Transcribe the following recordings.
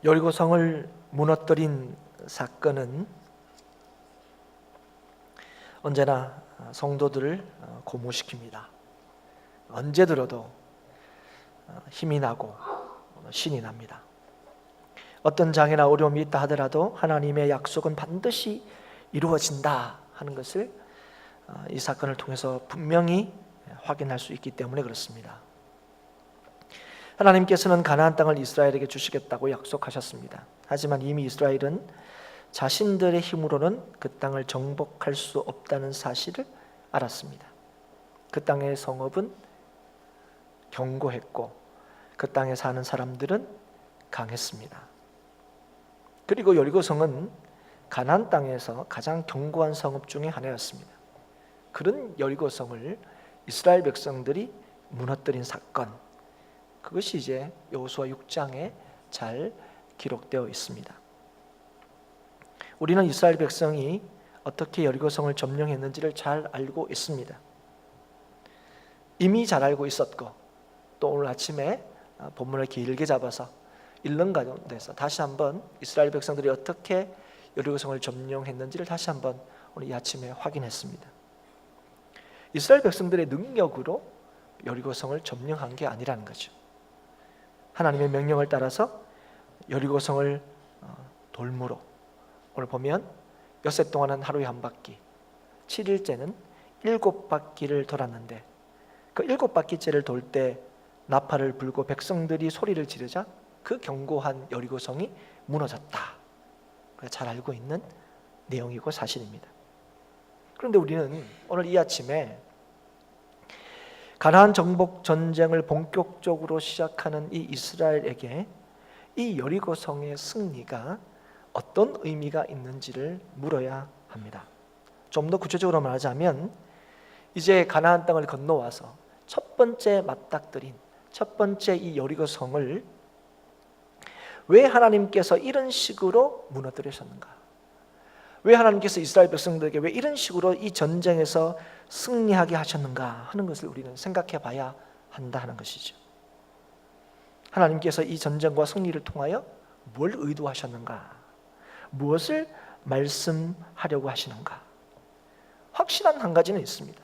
여리고성을 무너뜨린 사건은 언제나 성도들을 고무시킵니다. 언제 들어도 힘이 나고 신이 납니다. 어떤 장애나 어려움이 있다 하더라도 하나님의 약속은 반드시 이루어진다 하는 것을 이 사건을 통해서 분명히 확인할 수 있기 때문에 그렇습니다. 하나님께서는 가나안 땅을 이스라엘에게 주시겠다고 약속하셨습니다. 하지만 이미 이스라엘은 자신들의 힘으로는 그 땅을 정복할 수 없다는 사실을 알았습니다. 그 땅의 성읍은 견고했고 그 땅에 사는 사람들은 강했습니다. 그리고 여리고성은 가나안 땅에서 가장 견고한 성읍 중에 하나였습니다. 그런 여리고성을 이스라엘 백성들이 무너뜨린 사건, 그것이 이제 여호수아 6장에 잘 기록되어 있습니다. 우리는 이스라엘 백성이 어떻게 여리고성을 점령했는지를 잘 알고 있습니다. 이미 잘 알고 있었고, 또 오늘 아침에 본문을 길게 잡아서 읽는 가운데서 다시 한번 이스라엘 백성들이 어떻게 여리고성을 점령했는지를 다시 한번 오늘 이 아침에 확인했습니다. 이스라엘 백성들의 능력으로 여리고성을 점령한 게 아니라는 거죠. 하나님의 명령을 따라서 여리고성을 돌무로, 오늘 보면 엿새 동안은 하루에 한 바퀴, 7일째는 7바퀴를 돌았는데 그 7바퀴째를 돌 때 나팔을 불고 백성들이 소리를 지르자 그 견고한 여리고성이 무너졌다. 잘 알고 있는 내용이고 사실입니다. 그런데 우리는 오늘 이 아침에 가나안 정복 전쟁을 본격적으로 시작하는 이 이스라엘에게 이 여리고성의 승리가 어떤 의미가 있는지를 물어야 합니다. 좀 더 구체적으로 말하자면 이제 가나안 땅을 건너와서 첫 번째 맞닥뜨린 첫 번째 이 여리고성을 왜 하나님께서 이런 식으로 무너뜨리셨는가? 왜 하나님께서 이스라엘 백성들에게 왜 이런 식으로 이 전쟁에서 승리하게 하셨는가 하는 것을 우리는 생각해 봐야 한다 하는 것이죠. 하나님께서 이 전쟁과 승리를 통하여 뭘 의도하셨는가? 무엇을 말씀하려고 하시는가? 확실한 한 가지는 있습니다.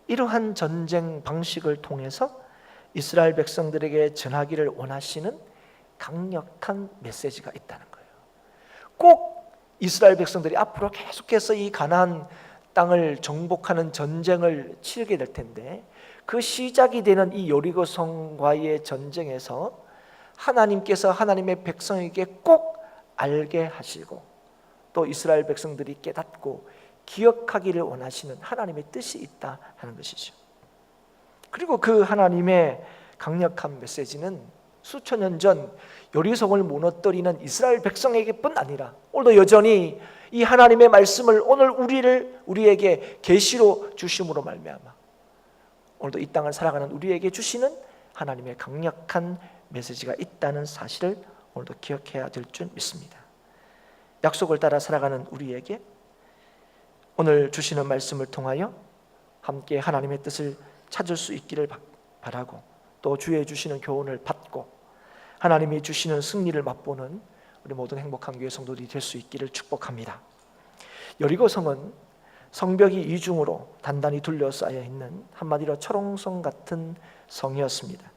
이러한 전쟁 방식을 통해서 이스라엘 백성들에게 전하기를 원하시는 강력한 메시지가 있다는 거예요. 꼭 이스라엘 백성들이 앞으로 계속해서 이 가나안 땅을 정복하는 전쟁을 치르게 될 텐데 그 시작이 되는 이 여리고성과의 전쟁에서 하나님께서 하나님의 백성에게 꼭 알게 하시고 또 이스라엘 백성들이 깨닫고 기억하기를 원하시는 하나님의 뜻이 있다 하는 것이죠. 그리고 그 하나님의 강력한 메시지는 수천 년 전 여리고성을 무너뜨리는 이스라엘 백성에게뿐 아니라 오늘도 여전히 이 하나님의 말씀을 오늘 우리에게 계시로 주심으로 말미암아 오늘도 이 땅을 살아가는 우리에게 주시는 하나님의 강력한 메시지가 있다는 사실을 오늘도 기억해야 될 줄 믿습니다. 약속을 따라 살아가는 우리에게 오늘 주시는 말씀을 통하여 함께 하나님의 뜻을 찾을 수 있기를 바라고 또 주의 주시는 교훈을 받고 하나님이 주시는 승리를 맛보는 우리 모든 행복한 교회 성도들이 될 수 있기를 축복합니다. 여리고성은 성벽이 이중으로 단단히 둘러싸여 있는 한마디로 철옹성 같은 성이었습니다.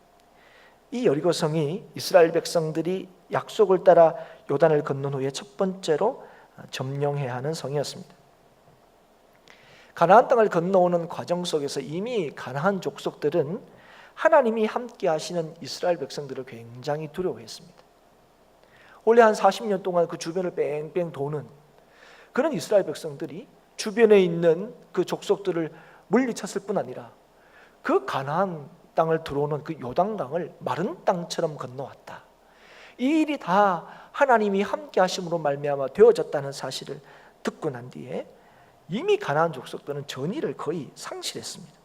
이 여리고성이 이스라엘 백성들이 약속을 따라 요단을 건넌 후에 첫 번째로 점령해야 하는 성이었습니다. 가나안 땅을 건너오는 과정 속에서 이미 가나안 족속들은 하나님이 함께 하시는 이스라엘 백성들을 굉장히 두려워했습니다. 원래 한 40년 동안 그 주변을 뺑뺑 도는 그런 이스라엘 백성들이 주변에 있는 그 족속들을 물리쳤을 뿐 아니라 그 가나안 땅을 들어오는 그 요단강을 마른 땅처럼 건너왔다. 이 일이 다 하나님이 함께 하심으로 말미암아 되어졌다는 사실을 듣고 난 뒤에 이미 가나안 족속들은 전의를 거의 상실했습니다.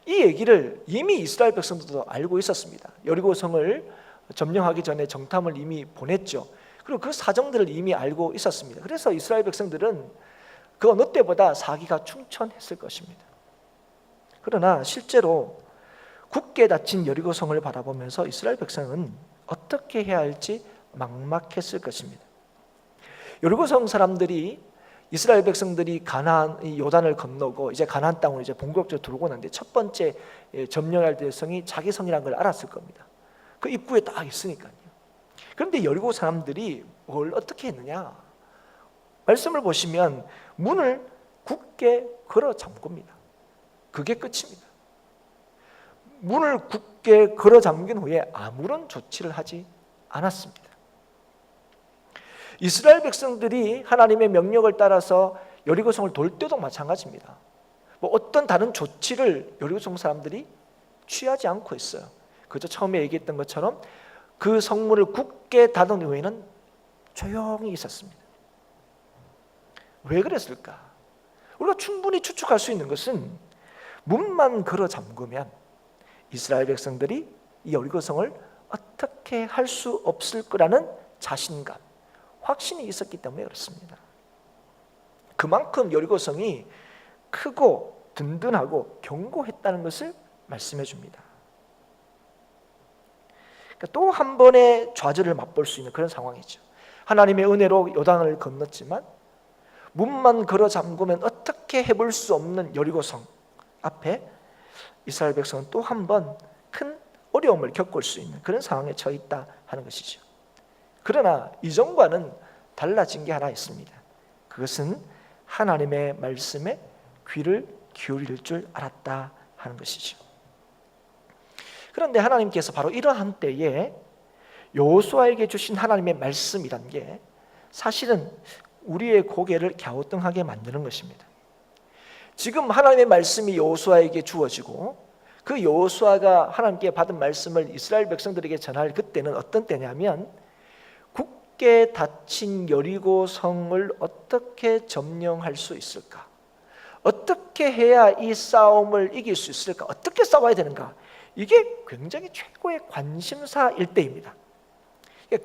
이 얘기를 이미 이스라엘 백성들도 알고 있었습니다. 여리고성을 점령하기 전에 정탐을 이미 보냈죠. 그리고 그 사정들을 이미 알고 있었습니다. 그래서 이스라엘 백성들은 그 어느 때보다 사기가 충천했을 것입니다. 그러나 실제로 굳게 닫힌 여리고성을 바라보면서 이스라엘 백성은 어떻게 해야 할지 막막했을 것입니다. 여리고성 사람들이 이스라엘 백성들이 가나안 요단을 건너고 이제 가나안 땅으로 이제 본격적으로 들어오고 났는데 첫 번째 점령할 대성이 자기 성이라는 걸 알았을 겁니다. 그 입구에 딱 있으니까요. 그런데 여리고 사람들이 뭘 어떻게 했느냐? 말씀을 보시면 문을 굳게 걸어 잠굽니다. 그게 끝입니다. 문을 굳게 걸어 잠긴 후에 아무런 조치를 하지 않았습니다. 이스라엘 백성들이 하나님의 명령을 따라서 여리고성을 돌 때도 마찬가지입니다. 뭐 어떤 다른 조치를 여리고성 사람들이 취하지 않고 있어요. 그저 처음에 얘기했던 것처럼 그 성문을 굳게 닫은 후에는 조용히 있었습니다. 왜 그랬을까? 우리가 충분히 추측할 수 있는 것은 문만 걸어 잠그면 이스라엘 백성들이 이 여리고성을 어떻게 할 수 없을 거라는 자신감, 확신이 있었기 때문에 그렇습니다. 그만큼 여리고성이 크고 든든하고 견고했다는 것을 말씀해 줍니다. 그러니까 또 한 번의 좌절을 맛볼 수 있는 그런 상황이죠. 하나님의 은혜로 요단을 건넜지만 문만 걸어 잠그면 어떻게 해볼 수 없는 여리고성 앞에 이스라엘 백성은 또 한 번 큰 어려움을 겪을 수 있는 그런 상황에 처해 있다 하는 것이죠. 그러나 이전과는 달라진 게 하나 있습니다. 그것은 하나님의 말씀에 귀를 기울일 줄 알았다 하는 것이죠. 그런데 하나님께서 바로 이러한 때에 여호수아에게 주신 하나님의 말씀이란 게 사실은 우리의 고개를 갸우뚱하게 만드는 것입니다. 지금 하나님의 말씀이 여호수아에게 주어지고 그 여호수아가 하나님께 받은 말씀을 이스라엘 백성들에게 전할 그때는 어떤 때냐면 굳게 닫힌 여리고 성을 어떻게 점령할 수 있을까? 어떻게 해야 이 싸움을 이길 수 있을까? 어떻게 싸워야 되는가? 이게 굉장히 최고의 관심사일 때입니다.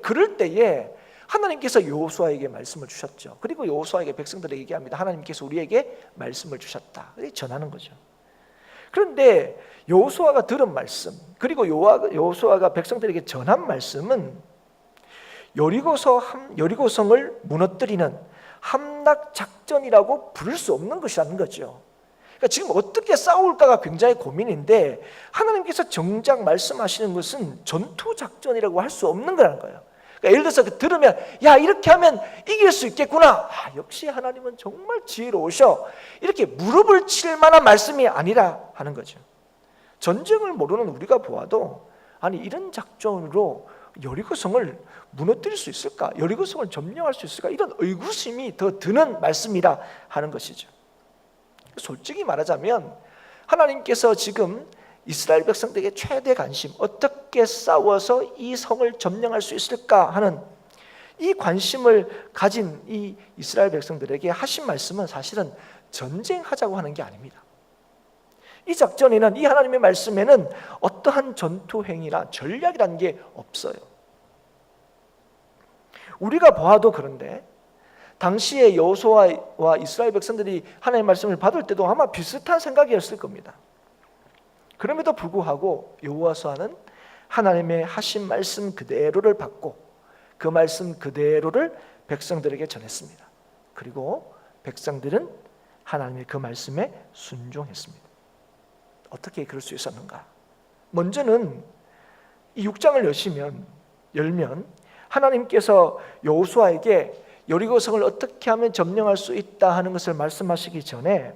그럴 때에 하나님께서 여호수아에게 말씀을 주셨죠. 그리고 여호수아에게 백성들에게 얘기합니다. 하나님께서 우리에게 말씀을 주셨다. 전하는 거죠. 그런데 여호수아가 들은 말씀, 그리고 여호수아가 백성들에게 전한 말씀은 여리고성을 무너뜨리는 함락 작전이라고 부를 수 없는 것이라는 거죠. 그러니까 지금 어떻게 싸울까가 굉장히 고민인데 하나님께서 정작 말씀하시는 것은 전투 작전이라고 할 수 없는 거라는 거예요. 그러니까 예를 들어서 들으면 야 이렇게 하면 이길 수 있겠구나. 역시 하나님은 정말 지혜로우셔. 이렇게 무릎을 칠 만한 말씀이 아니라 하는 거죠. 전쟁을 모르는 우리가 보아도 아니 이런 작전으로 여리고성을 무너뜨릴 수 있을까? 여리고성을 점령할 수 있을까? 이런 의구심이 더 드는 말씀이라 하는 것이죠. 솔직히 말하자면 하나님께서 지금 이스라엘 백성들에게 최대 관심, 어떻게 싸워서 이 성을 점령할 수 있을까 하는 이 관심을 가진 이 이스라엘 백성들에게 하신 말씀은 사실은 전쟁하자고 하는 게 아닙니다. 이 작전에는, 이 하나님의 말씀에는 어떠한 전투 행위나 전략이라는 게 없어요. 우리가 보아도 그런데 당시에 여호수아와 이스라엘 백성들이 하나님의 말씀을 받을 때도 아마 비슷한 생각이었을 겁니다. 그럼에도 불구하고 여호수아는 하나님의 하신 말씀 그대로를 받고 그 말씀 그대로를 백성들에게 전했습니다. 그리고 백성들은 하나님의 그 말씀에 순종했습니다. 어떻게 그럴 수 있었는가? 먼저는 이 6장을 열면 하나님께서 여호수아에게 여리고성을 어떻게 하면 점령할 수 있다 하는 것을 말씀하시기 전에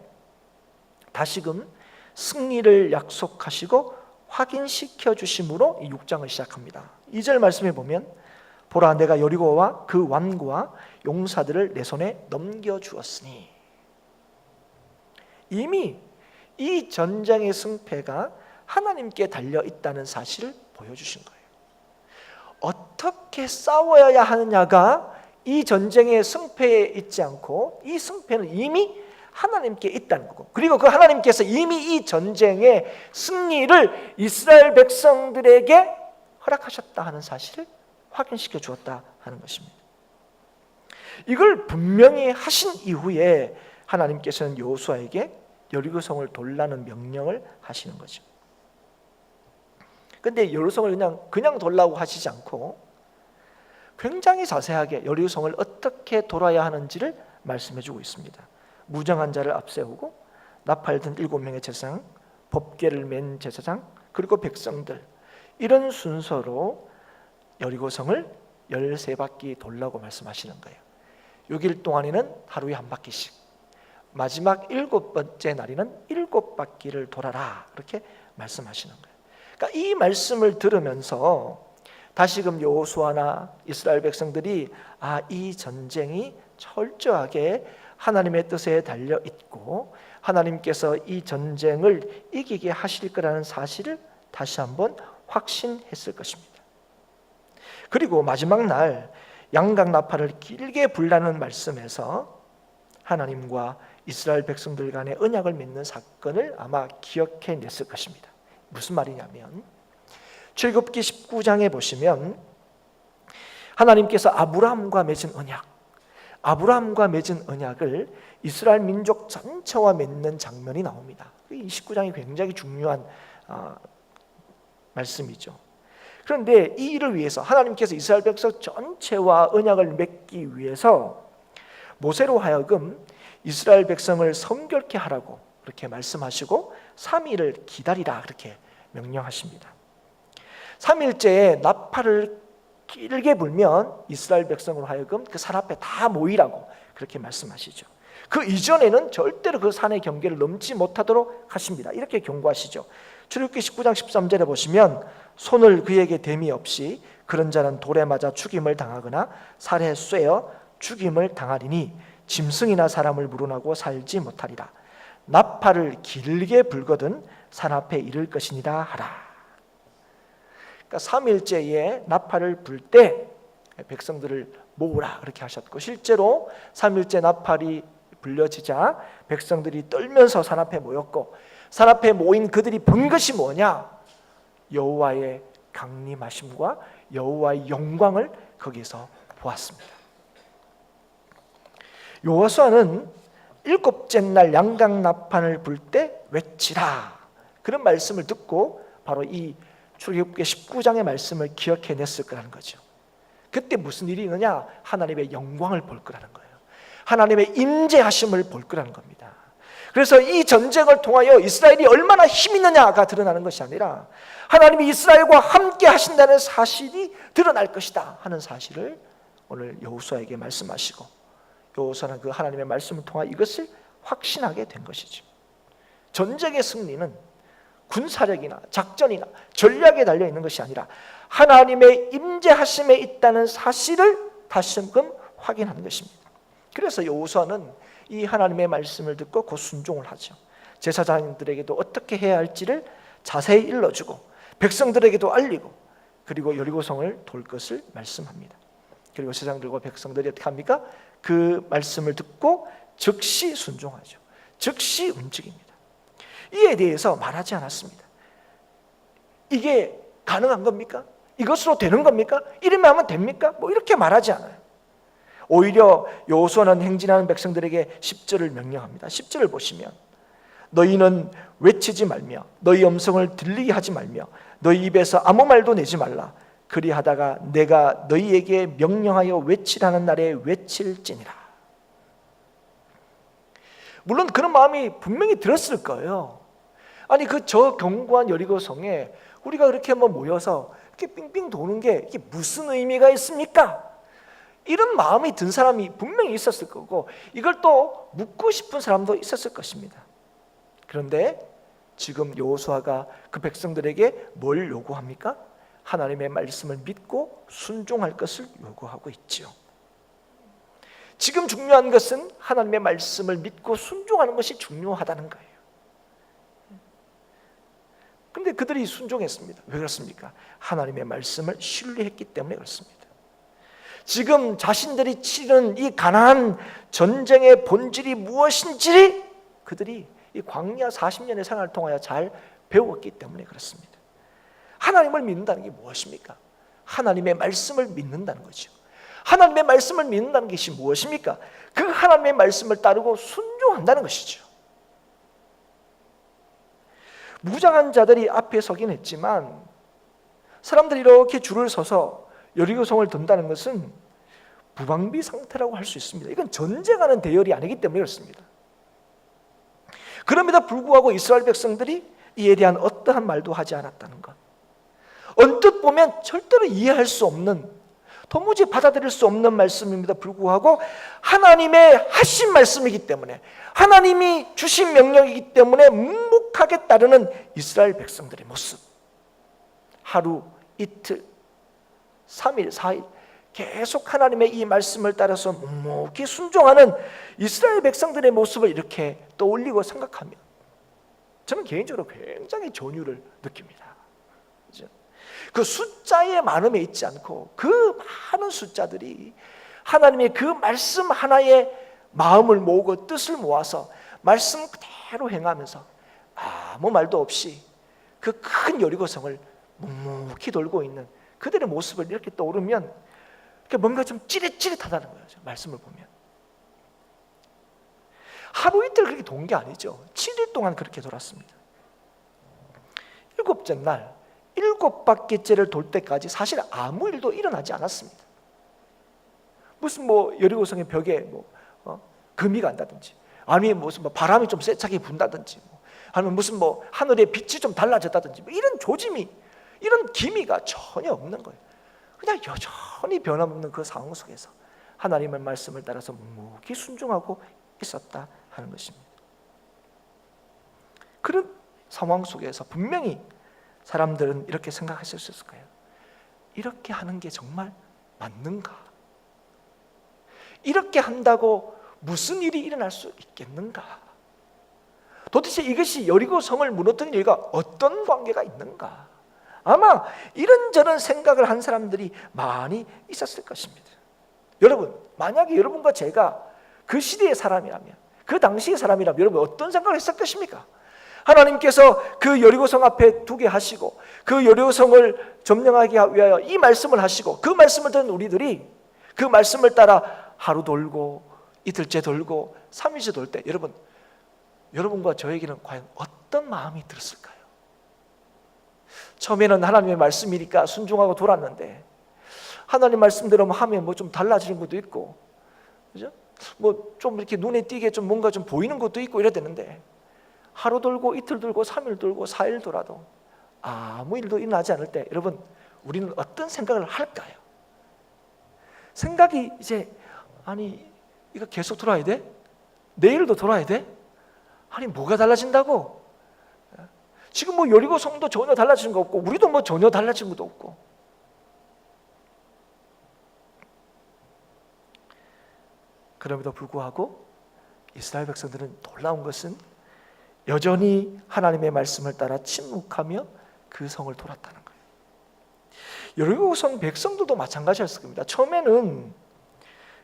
다시금 승리를 약속하시고 확인시켜 주심으로 이 6장을 시작합니다. 2절 말씀에 보면 보라 내가 여리고와 그 왕과 용사들을 내 손에 넘겨주었으니 이미 이 전쟁의 승패가 하나님께 달려있다는 사실을 보여주신 거예요. 어떻게 싸워야 하느냐가 이 전쟁의 승패에 있지 않고 이 승패는 이미 하나님께 있다는 거고 그리고 그 하나님께서 이미 이 전쟁의 승리를 이스라엘 백성들에게 허락하셨다 하는 사실을 확인시켜 주었다 하는 것입니다. 이걸 분명히 하신 이후에 하나님께서는 여호수아에게 여리고성을 돌라는 명령을 하시는 거죠. 그런데 여리고성을 그냥 돌라고 하시지 않고 굉장히 자세하게 여리고성을 어떻게 돌아야 하는지를 말씀해 주고 있습니다. 무장한 자를 앞세우고 나팔 든 7명의 제사장, 법궤를 맨 제사장, 그리고 백성들, 이런 순서로 여리고성을 13바퀴 돌라고 말씀하시는 거예요. 6일 동안에는 하루에 한 바퀴씩, 마지막 7번째 날에는 7바퀴를 돌아라, 그렇게 말씀하시는 거예요. 그러니까 이 말씀을 들으면서 다시금 여호수아나 이스라엘 백성들이 이 전쟁이 철저하게 하나님의 뜻에 달려 있고 하나님께서 이 전쟁을 이기게 하실 거라는 사실을 다시 한번 확신했을 것입니다. 그리고 마지막 날 양각 나팔을 길게 불라는 말씀에서 하나님과 이스라엘 백성들 간의 언약을 맺는 사건을 아마 기억해냈을 것입니다. 무슨 말이냐면 출애굽기 19장에 보시면 하나님께서 아브라함과 맺은 언약을 이스라엘 민족 전체와 맺는 장면이 나옵니다. 이 19장이 굉장히 중요한 말씀이죠. 그런데 이 일을 위해서 하나님께서 이스라엘 백성 전체와 언약을 맺기 위해서 모세로 하여금 이스라엘 백성을 성결케 하라고 그렇게 말씀하시고 3일을 기다리라 그렇게 명령하십니다. 3일째에 나팔을 길게 불면 이스라엘 백성으로 하여금 그 산 앞에 다 모이라고 그렇게 말씀하시죠. 그 이전에는 절대로 그 산의 경계를 넘지 못하도록 하십니다. 이렇게 경고하시죠. 출애굽기 19장 13절에 보시면 손을 그에게 댐이 없이 그런 자는 돌에 맞아 죽임을 당하거나 살에 쇠어 죽임을 당하리니 짐승이나 사람을 물어나고 살지 못하리라. 나팔을 길게 불거든 산 앞에 이를 것이니라 하라. 그러니까 3일째에 나팔을 불 때 백성들을 모으라 그렇게 하셨고, 실제로 3일째 나팔이 불려지자 백성들이 떨면서 산 앞에 모였고, 산 앞에 모인 그들이 본 것이 뭐냐? 여호와의 강림하심과 여호와의 영광을 거기서 보았습니다. 여호수아는 7째 날 양각 나팔을 불 때 외치라 그런 말씀을 듣고 바로 이 출애굽기 19장의 말씀을 기억해냈을 거라는 거죠. 그때 무슨 일이 있느냐? 하나님의 영광을 볼 거라는 거예요. 하나님의 임재하심을 볼 거라는 겁니다. 그래서 이 전쟁을 통하여 이스라엘이 얼마나 힘 있느냐가 드러나는 것이 아니라 하나님이 이스라엘과 함께 하신다는 사실이 드러날 것이다 하는 사실을 오늘 여호수아에게 말씀하시고, 여호수아는 그 하나님의 말씀을 통하 이것을 확신하게 된 것이죠. 전쟁의 승리는 군사력이나 작전이나 전략에 달려 있는 것이 아니라 하나님의 임재하심에 있다는 사실을 다시금 확인하는 것입니다. 그래서 여호수아는 이 하나님의 말씀을 듣고 곧 순종을 하죠. 제사장들에게도 어떻게 해야 할지를 자세히 일러주고 백성들에게도 알리고, 그리고 여리고성을 돌 것을 말씀합니다. 그리고 제사장들과 백성들이 어떻게 합니까? 그 말씀을 듣고 즉시 순종하죠. 즉시 움직입니다. 이에 대해서 말하지 않았습니다. 이게 가능한 겁니까? 이것으로 되는 겁니까? 이러면 하면 됩니까? 이렇게 말하지 않아요. 오히려 여호수아는 행진하는 백성들에게 10절을 명령합니다. 10절을 보시면 너희는 외치지 말며 너희 음성을 들리게 하지 말며 너희 입에서 아무 말도 내지 말라. 그리하다가 내가 너희에게 명령하여 외치라는 날에 외칠지니라. 물론 그런 마음이 분명히 들었을 거예요. 아니 저 견고한 여리고성에 우리가 그렇게 한번 모여서 이렇게 빙빙 도는 게 이게 무슨 의미가 있습니까? 이런 마음이 든 사람이 분명히 있었을 거고, 이걸 또 묻고 싶은 사람도 있었을 것입니다. 그런데 지금 여호수아가 그 백성들에게 뭘 요구합니까? 하나님의 말씀을 믿고 순종할 것을 요구하고 있지요. 지금 중요한 것은 하나님의 말씀을 믿고 순종하는 것이 중요하다는 거예요. 그런데 그들이 순종했습니다. 왜 그렇습니까? 하나님의 말씀을 신뢰했기 때문에 그렇습니다. 지금 자신들이 치른 이 가나안 전쟁의 본질이 무엇인지 그들이 이 광야 40년의 생활을 통하여 잘 배웠기 때문에 그렇습니다. 하나님을 믿는다는 게 무엇입니까? 하나님의 말씀을 믿는다는 거죠. 하나님의 말씀을 믿는다는 것이 무엇입니까? 그 하나님의 말씀을 따르고 순종한다는 것이죠. 무장한 자들이 앞에 서긴 했지만 사람들이 이렇게 줄을 서서 여리고성을 든다는 것은 무방비 상태라고 할 수 있습니다. 이건 전쟁하는 대열이 아니기 때문에 그렇습니다. 그럼에도 불구하고 이스라엘 백성들이 이에 대한 어떠한 말도 하지 않았다는 것, 언뜻 보면 절대로 이해할 수 없는, 도무지 받아들일 수 없는 말씀임에도 불구하고 하나님의 하신 말씀이기 때문에, 하나님이 주신 명령이기 때문에 묵묵하게 따르는 이스라엘 백성들의 모습, 하루, 이틀, 3일, 4일 계속 하나님의 이 말씀을 따라서 묵묵히 순종하는 이스라엘 백성들의 모습을 이렇게 떠올리고 생각하면 저는 개인적으로 굉장히 전율을 느낍니다. 그렇죠? 그 숫자의 많음에 있지 않고 그 많은 숫자들이 하나님의 그 말씀 하나에 마음을 모으고 뜻을 모아서 말씀 그대로 행하면서 아무 말도 없이 그 큰 여리고성을 묵묵히 돌고 있는 그들의 모습을 이렇게 떠오르면 뭔가 좀 찌릿찌릿하다는 거예요. 말씀을 보면 하루 이틀 그렇게 돈 게 아니죠. 7일 동안 그렇게 돌았습니다. 7째 날 7바퀴째를 돌 때까지 사실 아무 일도 일어나지 않았습니다. 무슨 여리고성의 벽에 금이 간다든지, 아니면 무슨 바람이 좀 세차게 분다든지, 아니면 무슨 하늘의 빛이 좀 달라졌다든지, 이런 조짐이, 이런 기미가 전혀 없는 거예요. 그냥 여전히 변함없는 그 상황 속에서 하나님의 말씀을 따라서 묵묵히 순종하고 있었다 하는 것입니다. 그런 상황 속에서 분명히 사람들은 이렇게 생각했을 수 있을 거예요. 이렇게 하는 게 정말 맞는가? 이렇게 한다고 무슨 일이 일어날 수 있겠는가? 도대체 이것이 여리고성을 무너뜨린 일과 어떤 관계가 있는가? 아마 이런저런 생각을 한 사람들이 많이 있었을 것입니다. 여러분, 만약에 여러분과 제가 그 시대의 사람이라면, 그 당시의 사람이라면 여러분 어떤 생각을 했을 것입니까? 하나님께서 그 여리고성 앞에 두게 하시고 그 여리고성을 점령하기 위하여 이 말씀을 하시고 그 말씀을 듣는 우리들이 그 말씀을 따라 하루 돌고 이틀째 돌고 3일째 돌 때 여러분과 저에게는 과연 어떤 마음이 들었을까요? 처음에는 하나님의 말씀이니까 순종하고 돌았는데 하나님 말씀대로 하면 좀 달라지는 것도 있고, 그죠? 좀 이렇게 눈에 띄게 좀 뭔가 좀 보이는 것도 있고 이래야 되는데 하루 돌고 이틀 돌고 3일 돌고 4일 돌아도 아무 일도 일어나지 않을 때 여러분 우리는 어떤 생각을 할까요? 생각이 아니 이거 계속 돌아야 돼? 내일도 돌아야 돼? 아니 뭐가 달라진다고? 지금 여리고성도 전혀 달라지는 거 없고 우리도 전혀 달라진 것도 없고. 그럼에도 불구하고 이스라엘 백성들은 놀라운 것은 여전히 하나님의 말씀을 따라 침묵하며 그 성을 돌았다는 거예요. 여리고성 백성들도 마찬가지였을 겁니다. 처음에는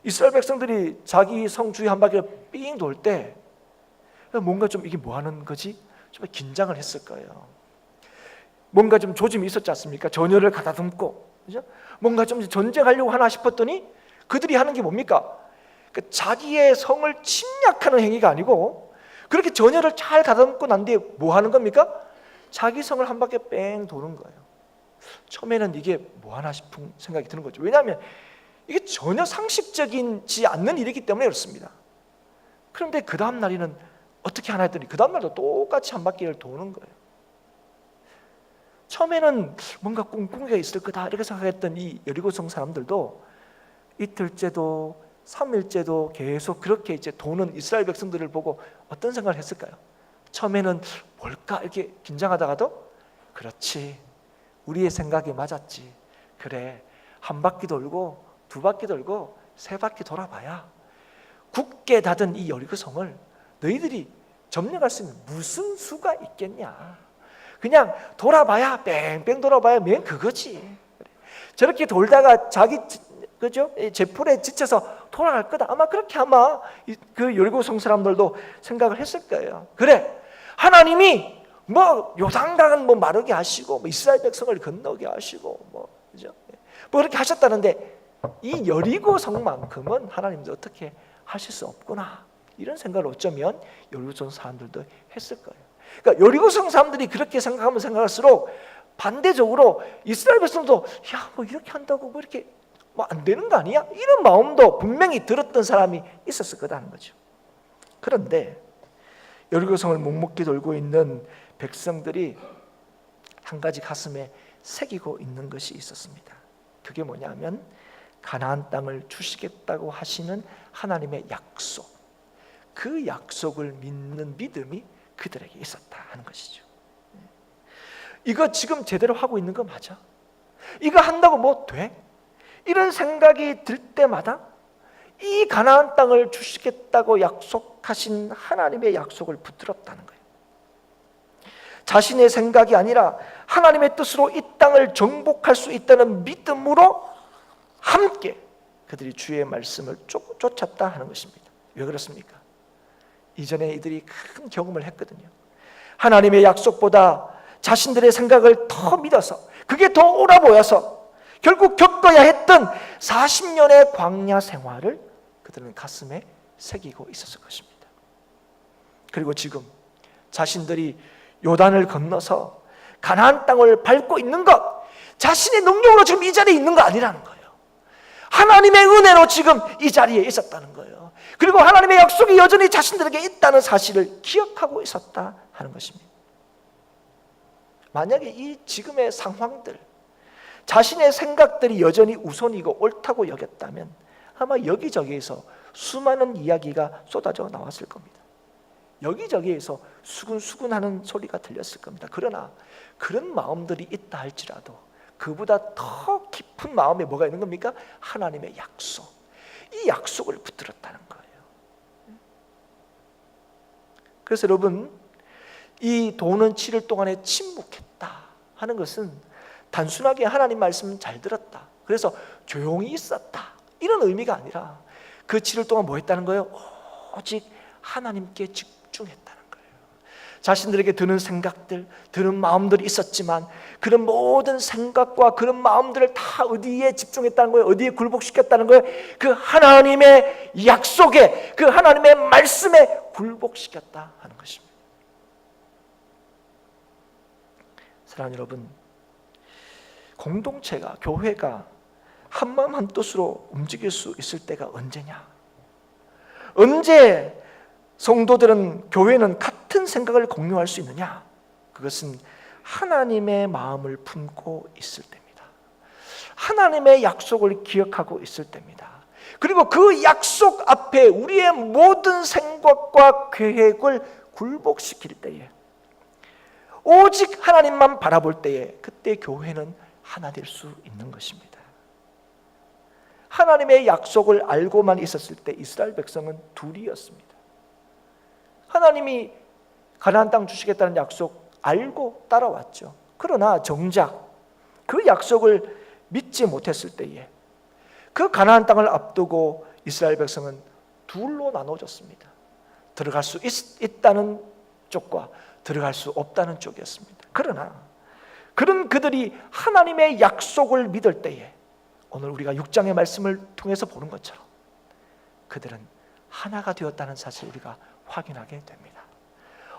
이스라엘 백성들이 자기 성 주위 한 바퀴를 삥 돌 때 뭔가 좀 이게 뭐 하는 거지? 좀 긴장을 했을 거예요. 뭔가 좀 조짐이 있었지 않습니까? 전열을 가다듬고, 그죠? 뭔가 좀 전쟁하려고 하나 싶었더니 그들이 하는 게 뭡니까? 자기의 성을 침략하는 행위가 아니고 그렇게 전열을 잘 가다듬고 난 뒤에 뭐 하는 겁니까? 자기 성을 한 바퀴 뺑 도는 거예요. 처음에는 이게 뭐 하나 싶은 생각이 드는 거죠. 왜냐하면 이게 전혀 상식적이지 않는 일이기 때문에 그렇습니다. 그런데 그 다음 날에는 어떻게 하나 했더니 그 다음 날도 똑같이 한 바퀴를 도는 거예요. 처음에는 뭔가 꿍꿍이가 있을 거다 이렇게 생각했던 이 여리고성 사람들도 이틀째도 3일째도 계속 그렇게 도는 이스라엘 백성들을 보고 어떤 생각을 했을까요? 처음에는 뭘까 이렇게 긴장하다가도 그렇지, 우리의 생각이 맞았지, 그래 한 바퀴 돌고 두 바퀴 돌고 세 바퀴 돌아봐야 굳게 닫은 이 여리고성을 너희들이 점령할 수 있는 무슨 수가 있겠냐, 그냥 돌아봐야 뺑뺑 돌아봐야 맨 그거지. 저렇게 돌다가 자기 그죠? 제풀에 지쳐서 돌아갈 거다. 아마 그렇게 그 여리고성 사람들도 생각을 했을 거예요. 그래, 하나님이 요단강은 마르게 하시고 이스라엘 백성을 건너게 하시고 그죠? 그렇게 하셨다는데 이 여리고성만큼은 하나님도 어떻게 하실 수 없구나, 이런 생각을 어쩌면 여리고성 사람들도 했을 거예요. 그러니까 여리고성 사람들이 그렇게 생각하면 생각할수록 반대적으로 이스라엘 백성도 야, 뭐 이렇게 한다고 뭐 이렇게 뭐 안 되는 거 아니야? 이런 마음도 분명히 들었던 사람이 있었을 거다는 거죠. 그런데 여리고성을 묵묵히 돌고 있는 백성들이 한 가지 가슴에 새기고 있는 것이 있었습니다. 그게 뭐냐면 가나안 땅을 주시겠다고 하시는 하나님의 약속, 그 약속을 믿는 믿음이 그들에게 있었다 하는 것이죠. 이거 지금 제대로 하고 있는 거 맞아? 이거 한다고 뭐 돼? 이런 생각이 들 때마다 이 가나안 땅을 주시겠다고 약속하신 하나님의 약속을 붙들었다는 거예요. 자신의 생각이 아니라 하나님의 뜻으로 이 땅을 정복할 수 있다는 믿음으로 함께 그들이 주의 말씀을 쫓았다 하는 것입니다. 왜 그렇습니까? 이전에 이들이 큰 경험을 했거든요. 하나님의 약속보다 자신들의 생각을 더 믿어서 그게 더 옳아 보여서 결국 겪어야 했던 40년의 광야 생활을 그들은 가슴에 새기고 있었을 것입니다. 그리고 지금 자신들이 요단을 건너서 가나안 땅을 밟고 있는 것, 자신의 능력으로 지금 이 자리에 있는 거 아니라는 거예요. 하나님의 은혜로 지금 이 자리에 있었다는 거예요. 그리고 하나님의 약속이 여전히 자신들에게 있다는 사실을 기억하고 있었다 하는 것입니다. 만약에 이 지금의 상황들, 자신의 생각들이 여전히 우선이고 옳다고 여겼다면 아마 여기저기에서 수많은 이야기가 쏟아져 나왔을 겁니다. 여기저기에서 수근수근하는 소리가 들렸을 겁니다. 그러나 그런 마음들이 있다 할지라도 그보다 더 깊은 마음에 뭐가 있는 겁니까? 하나님의 약속, 이 약속을 붙들었다는 거예요. 그래서 여러분, 이 도는 7일 동안에 침묵했다 하는 것은 단순하게 하나님 말씀 잘 들었다, 그래서 조용히 있었다, 이런 의미가 아니라 그 7일 동안 뭐 했다는 거예요? 오직 하나님께 집중했다는 거예요. 자신들에게 드는 생각들, 드는 마음들이 있었지만 그런 모든 생각과 그런 마음들을 다 어디에 집중했다는 거예요? 어디에 굴복시켰다는 거예요? 그 하나님의 약속에, 그 하나님의 말씀에 굴복시켰다 하는 것입니다. 사랑하는 여러분, 공동체가, 교회가 한마음 한뜻으로 움직일 수 있을 때가 언제냐? 언제 성도들은, 교회는 같은 생각을 공유할 수 있느냐? 그것은 하나님의 마음을 품고 있을 때입니다. 하나님의 약속을 기억하고 있을 때입니다. 그리고 그 약속 앞에 우리의 모든 생각과 계획을 굴복시킬 때에, 오직 하나님만 바라볼 때에, 그때 교회는 하나 될 수 있는 것입니다. 하나님의 약속을 알고만 있었을 때 이스라엘 백성은 둘이었습니다. 하나님이 가나안 땅 주시겠다는 약속 알고 따라왔죠. 그러나 정작 그 약속을 믿지 못했을 때에 그 가나안 땅을 앞두고 이스라엘 백성은 둘로 나눠졌습니다. 들어갈 수 있다는 쪽과 들어갈 수 없다는 쪽이었습니다. 그러나 그런 그들이 하나님의 약속을 믿을 때에 오늘 우리가 6장의 말씀을 통해서 보는 것처럼 그들은 하나가 되었다는 사실을 우리가 확인하게 됩니다.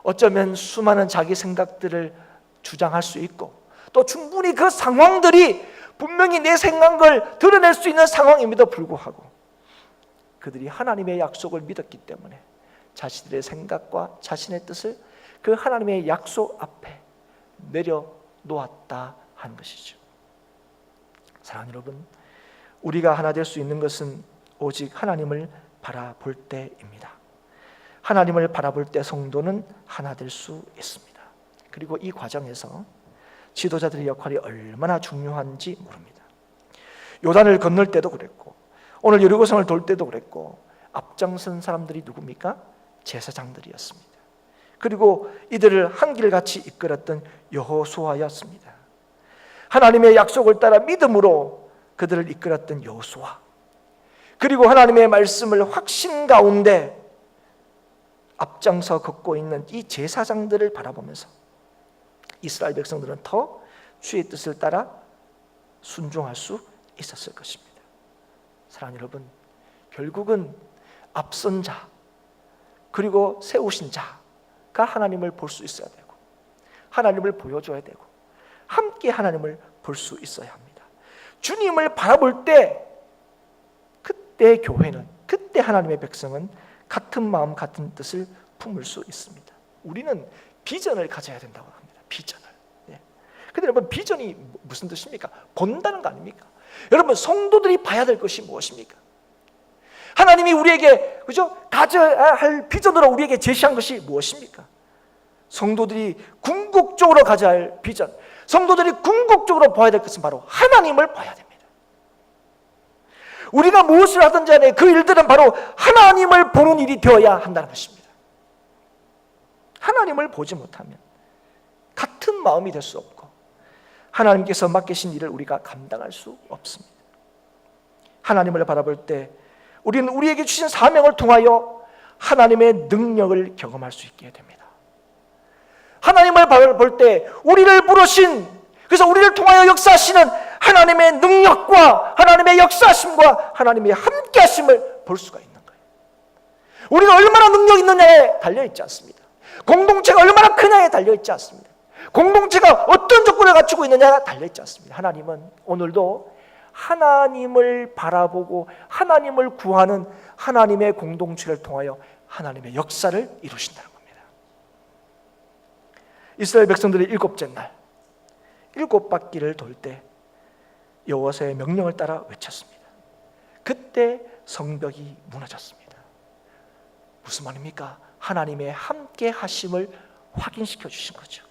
어쩌면 수많은 자기 생각들을 주장할 수 있고 또 충분히 그 상황들이 분명히 내 생각을 드러낼 수 있는 상황임에도 불구하고 그들이 하나님의 약속을 믿었기 때문에 자신들의 생각과 자신의 뜻을 그 하나님의 약속 앞에 내려놓았다 하는 것이죠. 사랑하는 여러분, 우리가 하나 될 수 있는 것은 오직 하나님을 바라볼 때입니다. 하나님을 바라볼 때 성도는 하나 될 수 있습니다. 그리고 이 과정에서 지도자들의 역할이 얼마나 중요한지 모릅니다. 요단을 건널 때도 그랬고 오늘 여리고성을 돌 때도 그랬고 앞장선 사람들이 누굽니까? 제사장들이었습니다. 그리고 이들을 한길같이 이끌었던 여호수아였습니다. 하나님의 약속을 따라 믿음으로 그들을 이끌었던 여호수아, 그리고 하나님의 말씀을 확신 가운데 앞장서 걷고 있는 이 제사장들을 바라보면서 이스라엘 백성들은 더 주의 뜻을 따라 순종할 수 있었을 것입니다. 사랑하는 여러분, 결국은 앞선 자 그리고 세우신 자가 하나님을 볼 수 있어야 되고 하나님을 보여줘야 되고 함께 하나님을 볼 수 있어야 합니다. 주님을 바라볼 때 그때 교회는, 그때 하나님의 백성은 같은 마음 같은 뜻을 품을 수 있습니다. 우리는 비전을 가져야 된다고 합니다. 비전을. 근데 여러분, 비전이 무슨 뜻입니까? 본다는 거 아닙니까? 여러분, 성도들이 봐야 될 것이 무엇입니까? 하나님이 우리에게, 그죠? 가져야 할 비전으로 우리에게 제시한 것이 무엇입니까? 성도들이 궁극적으로 가져야 할 비전, 성도들이 궁극적으로 봐야 될 것은 바로 하나님을 봐야 됩니다. 우리가 무엇을 하든지 간에 그 일들은 바로 하나님을 보는 일이 되어야 한다는 것입니다. 하나님을 보지 못하면 같은 마음이 될 수 없고 하나님께서 맡기신 일을 우리가 감당할 수 없습니다. 하나님을 바라볼 때 우리는 우리에게 주신 사명을 통하여 하나님의 능력을 경험할 수 있게 됩니다. 하나님을 바라볼 때 우리를 부르신, 그래서 우리를 통하여 역사하시는 하나님의 능력과 하나님의 역사하심과 하나님의 함께하심을 볼 수가 있는 거예요. 우리가 얼마나 능력 있느냐에 달려있지 않습니다. 공동체가 얼마나 크냐에 달려있지 않습니다. 공동체가 어떤 조건을 갖추고 있느냐가 달려있지 않습니다. 하나님은 오늘도 하나님을 바라보고 하나님을 구하는 하나님의 공동체를 통하여 하나님의 역사를 이루신다는 겁니다. 이스라엘 백성들이 일곱째 날 일곱 바퀴를 돌 때 여호와의 명령을 따라 외쳤습니다. 그때 성벽이 무너졌습니다. 무슨 말입니까? 하나님의 함께 하심을 확인시켜 주신 거죠.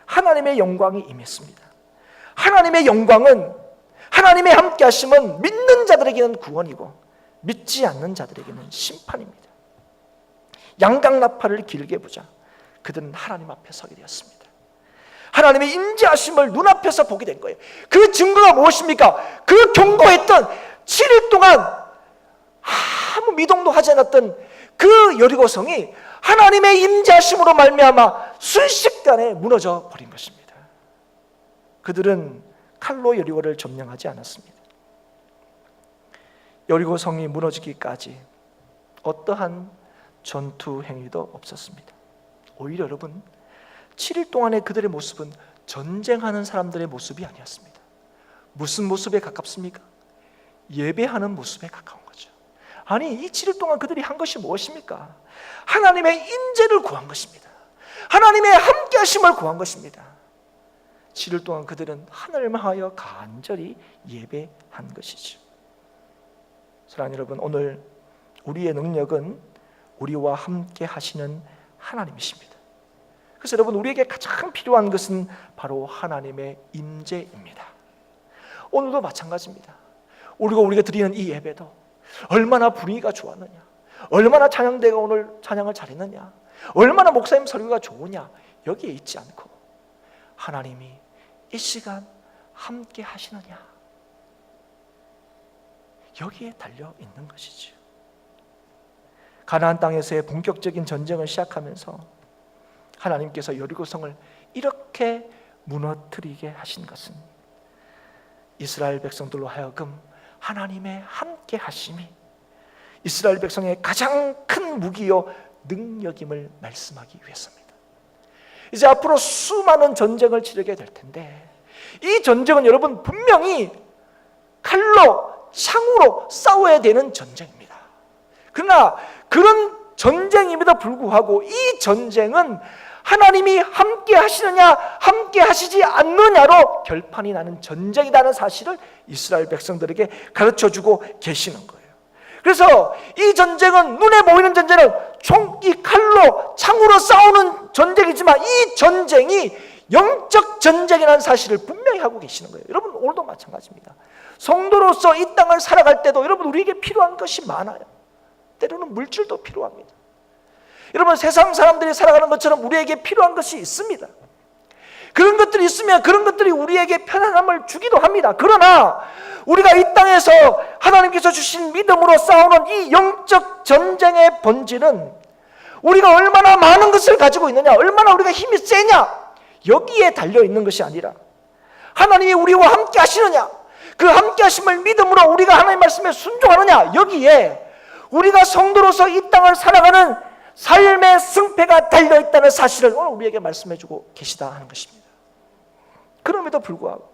하나님의 영광이 임했습니다. 하나님의 영광은, 하나님의 함께 하심은 믿는 자들에게는 구원이고 믿지 않는 자들에게는 심판입니다. 양강나팔을 길게 보자 그들은 하나님 앞에 서게 되었습니다. 하나님의 임재하심을 눈앞에서 보게 된 거예요. 그 증거가 무엇입니까? 그 경고했던 7일 동안 아무 미동도 하지 않았던 그 여리고성이 하나님의 임재하심으로 말미암아 순식간에 무너져 버린 것입니다. 그들은 칼로 여리고를 점령하지 않았습니다. 여리고성이 무너지기까지 어떠한 전투 행위도 없었습니다. 오히려 여러분, 7일 동안의 그들의 모습은 전쟁하는 사람들의 모습이 아니었습니다. 무슨 모습에 가깝습니까? 예배하는 모습에 가까운 거죠. 아니, 이 7일 동안 그들이 한 것이 무엇입니까? 하나님의 임재를 구한 것입니다. 하나님의 함께하심을 구한 것입니다. 7일 동안 그들은 하늘을 향하여 간절히 예배한 것이죠. 사랑하는 여러분, 오늘 우리의 능력은 우리와 함께 하시는 하나님이십니다. 그래서 여러분, 우리에게 가장 필요한 것은 바로 하나님의 임재입니다. 오늘도 마찬가지입니다. 우리가 드리는 이 예배도 얼마나 분위기가 좋았느냐, 얼마나 찬양대가 오늘 찬양을 잘했느냐, 얼마나 목사님 설교가 좋으냐, 여기에 있지 않고 하나님이 이 시간 함께 하시느냐, 여기에 달려 있는 것이죠. 가나안 땅에서의 본격적인 전쟁을 시작하면서 하나님께서 여리고성을 이렇게 무너뜨리게 하신 것은 이스라엘 백성들로 하여금 하나님의 함께 하심이 이스라엘 백성의 가장 큰 무기요 능력임을 말씀하기 위해서입니다. 이제 앞으로 수많은 전쟁을 치르게 될 텐데 이 전쟁은 여러분 분명히 칼로 창으로 싸워야 되는 전쟁입니다. 그러나 그런 전쟁임에도 불구하고 이 전쟁은 하나님이 함께 하시느냐 함께 하시지 않느냐로 결판이 나는 전쟁이라는 사실을 이스라엘 백성들에게 가르쳐주고 계시는 거예요. 그래서 이 전쟁은 눈에 보이는 전쟁은 이 칼로 창으로 싸우는 전쟁이지만 이 전쟁이 영적 전쟁이라는 사실을 분명히 하고 계시는 거예요. 여러분, 오늘도 마찬가지입니다. 성도로서 이 땅을 살아갈 때도 여러분 우리에게 필요한 것이 많아요. 때로는 물질도 필요합니다. 여러분, 세상 사람들이 살아가는 것처럼 우리에게 필요한 것이 있습니다. 그런 것들이 있으면 그런 것들이 우리에게 편안함을 주기도 합니다. 그러나 우리가 이 땅에서 하나님께서 주신 믿음으로 싸우는 이 영적 전쟁의 본질은 우리가 얼마나 많은 것을 가지고 있느냐, 얼마나 우리가 힘이 세냐, 여기에 달려있는 것이 아니라 하나님이 우리와 함께 하시느냐, 그 함께 하심을 믿음으로 우리가 하나님 말씀에 순종하느냐, 여기에 우리가 성도로서 이 땅을 살아가는 삶의 승패가 달려있다는 사실을 오늘 우리에게 말씀해주고 계시다 하는 것입니다. 그럼에도 불구하고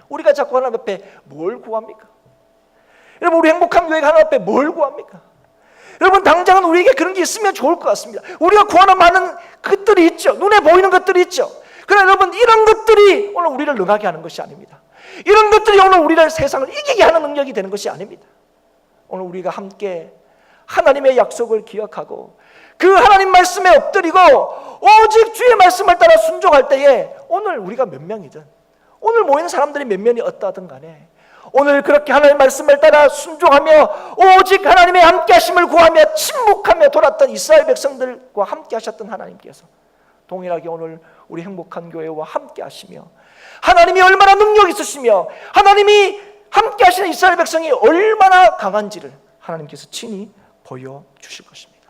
우리가 자꾸 하나님 앞에 뭘 구합니까? 여러분, 우리 행복한 교회가 하나님 앞에 뭘 구합니까? 여러분, 당장은 우리에게 그런 게 있으면 좋을 것 같습니다. 우리가 구하는 많은 것들이 있죠. 눈에 보이는 것들이 있죠. 그러나 여러분, 이런 것들이 오늘 우리를 능하게 하는 것이 아닙니다. 이런 것들이 오늘 우리를 세상을 이기게 하는 능력이 되는 것이 아닙니다. 오늘 우리가 함께 하나님의 약속을 기억하고 그 하나님 말씀에 엎드리고 오직 주의 말씀을 따라 순종할 때에 오늘 우리가 몇 명이든, 오늘 모이는 사람들이 몇 명이 어떠하든 간에 오늘 그렇게 하나님의 말씀을 따라 순종하며 오직 하나님의 함께 하심을 구하며 침묵하며 돌았던 이스라엘 백성들과 함께 하셨던 하나님께서 동일하게 오늘 우리 행복한 교회와 함께 하시며 하나님이 얼마나 능력 있으시며 하나님이 함께 하시는 이스라엘 백성이 얼마나 강한지를 하나님께서 친히 보여주실 것입니다.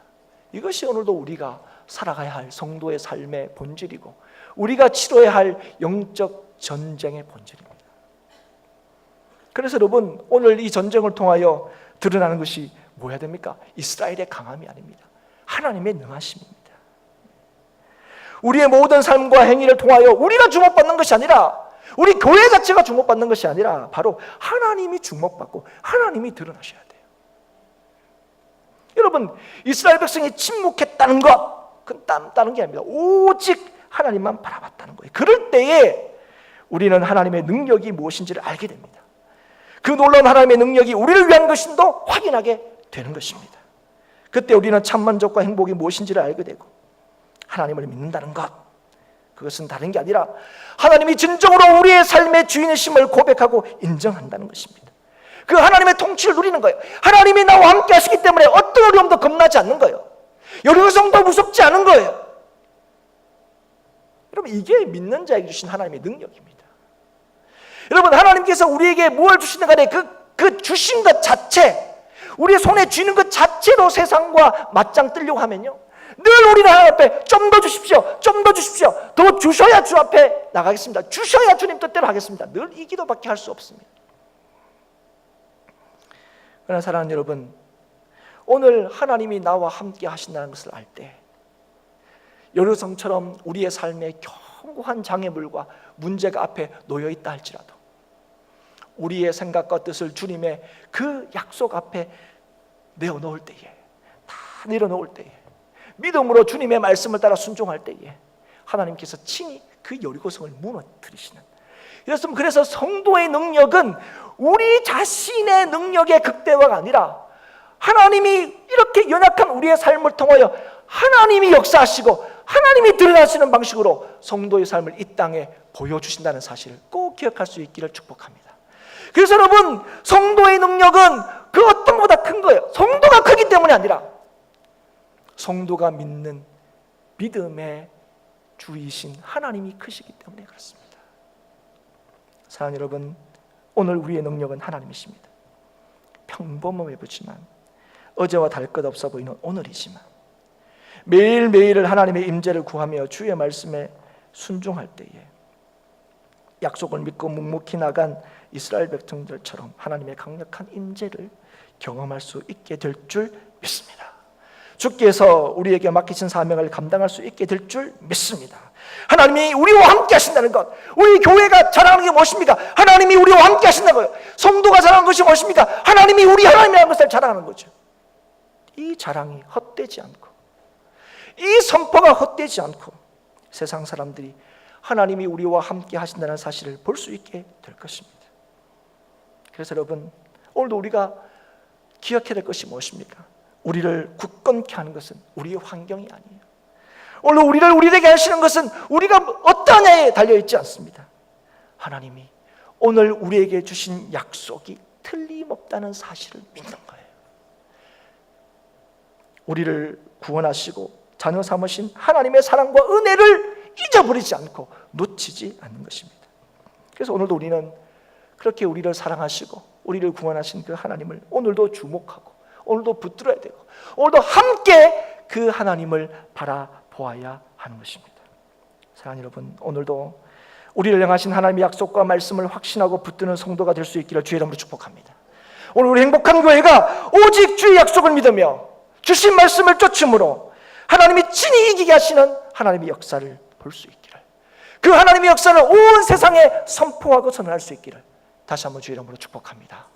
이것이 오늘도 우리가 살아가야 할 성도의 삶의 본질이고 우리가 치러야 할 영적 전쟁의 본질입니다. 그래서 여러분, 오늘 이 전쟁을 통하여 드러나는 것이 뭐야 됩니까? 이스라엘의 강함이 아닙니다. 하나님의 능하심입니다. 우리의 모든 삶과 행위를 통하여 우리가 주목받는 것이 아니라, 우리 교회 자체가 주목받는 것이 아니라 바로 하나님이 주목받고 하나님이 드러나셔야 돼요. 여러분, 이스라엘 백성이 침묵했다는 것, 그건 다른 게 아닙니다. 오직 하나님만 바라봤다는 거예요. 그럴 때에 우리는 하나님의 능력이 무엇인지를 알게 됩니다. 그 놀라운 하나님의 능력이 우리를 위한 것인도 확인하게 되는 것입니다. 그때 우리는 참 만족과 행복이 무엇인지를 알게 되고 하나님을 믿는다는 것, 그것은 다른 게 아니라 하나님이 진정으로 우리의 삶의 주인이심을 고백하고 인정한다는 것입니다. 그 하나님의 통치를 누리는 거예요. 하나님이 나와 함께 하시기 때문에 어떤 어려움도 겁나지 않는 거예요. 여리고성도 무섭지 않은 거예요. 여러분, 이게 믿는 자에게 주신 하나님의 능력입니다. 여러분, 하나님께서 우리에게 무엇을 주시는 간에 그 주신 것 자체, 우리의 손에 쥐는 것 자체로 세상과 맞짱 뜨려고 하면요, 늘 우리는 하나님 앞에 좀 더 주십시오, 좀 더 주십시오, 더 주셔야 주 앞에 나가겠습니다, 주셔야 주님 뜻대로 하겠습니다. 늘 이 기도밖에 할 수 없습니다. 그러나 사랑하는 여러분, 오늘 하나님이 나와 함께 하신다는 것을 알 때 여리고성처럼 우리의 삶에 견고한 장애물과 문제가 앞에 놓여있다 할지라도 우리의 생각과 뜻을 주님의 그 약속 앞에 내어놓을 때에, 다 내려놓을 때에, 믿음으로 주님의 말씀을 따라 순종할 때에 하나님께서 친히 그 여리고성을 무너뜨리시는, 그래서 성도의 능력은 우리 자신의 능력의 극대화가 아니라 하나님이 이렇게 연약한 우리의 삶을 통하여 하나님이 역사하시고 하나님이 드러나시는 방식으로 성도의 삶을 이 땅에 보여주신다는 사실을 꼭 기억할 수 있기를 축복합니다. 그래서 여러분, 성도의 능력은 그 어떤 것보다 큰 거예요. 성도가 크기 때문이 아니라 성도가 믿는 믿음의 주이신 하나님이 크시기 때문에 그렇습니다. 사랑하는 여러분, 오늘 우리의 능력은 하나님이십니다. 평범해 보지만, 어제와 다를 것 없어 보이는 오늘이지만 매일매일을 하나님의 임재를 구하며 주의 말씀에 순종할 때에 약속을 믿고 묵묵히 나간 이스라엘 백성들처럼 하나님의 강력한 임재를 경험할 수 있게 될 줄 믿습니다. 주께서 우리에게 맡기신 사명을 감당할 수 있게 될 줄 믿습니다. 하나님이 우리와 함께 하신다는 것, 우리 교회가 자랑하는 게 무엇입니까? 하나님이 우리와 함께 하신다는 거예요. 성도가 자랑하는 것이 무엇입니까? 하나님이 우리 하나님이라는 것을 자랑하는 거죠. 이 자랑이 헛되지 않고, 이 선포가 헛되지 않고 세상 사람들이 하나님이 우리와 함께 하신다는 사실을 볼 수 있게 될 것입니다. 그래서 여러분, 오늘도 우리가 기억해야 될 것이 무엇입니까? 우리를 굳건케 하는 것은 우리의 환경이 아니에요. 오늘 우리를 우리에게 하시는 것은 우리가 어떠냐에 달려있지 않습니다. 하나님이 오늘 우리에게 주신 약속이 틀림없다는 사실을 믿는 거예요. 우리를 구원하시고 자녀 삼으신 하나님의 사랑과 은혜를 잊어버리지 않고 놓치지 않는 것입니다. 그래서 오늘도 우리는 그렇게 우리를 사랑하시고 우리를 구원하신 그 하나님을 오늘도 주목하고 오늘도 붙들어야 되고 오늘도 함께 그 하나님을 바라보아야 하는 것입니다. 사랑하는 여러분, 오늘도 우리를 향하신 하나님의 약속과 말씀을 확신하고 붙드는 성도가 될 수 있기를 주의 이름으로 축복합니다. 오늘 우리 행복한 교회가 오직 주의 약속을 믿으며 주신 말씀을 쫓음으로 하나님이 친히 이기게 하시는 하나님의 역사를 볼 수 있기를, 그 하나님의 역사를 온 세상에 선포하고 선언할 수 있기를 다시 한번 주의 이름으로 축복합니다.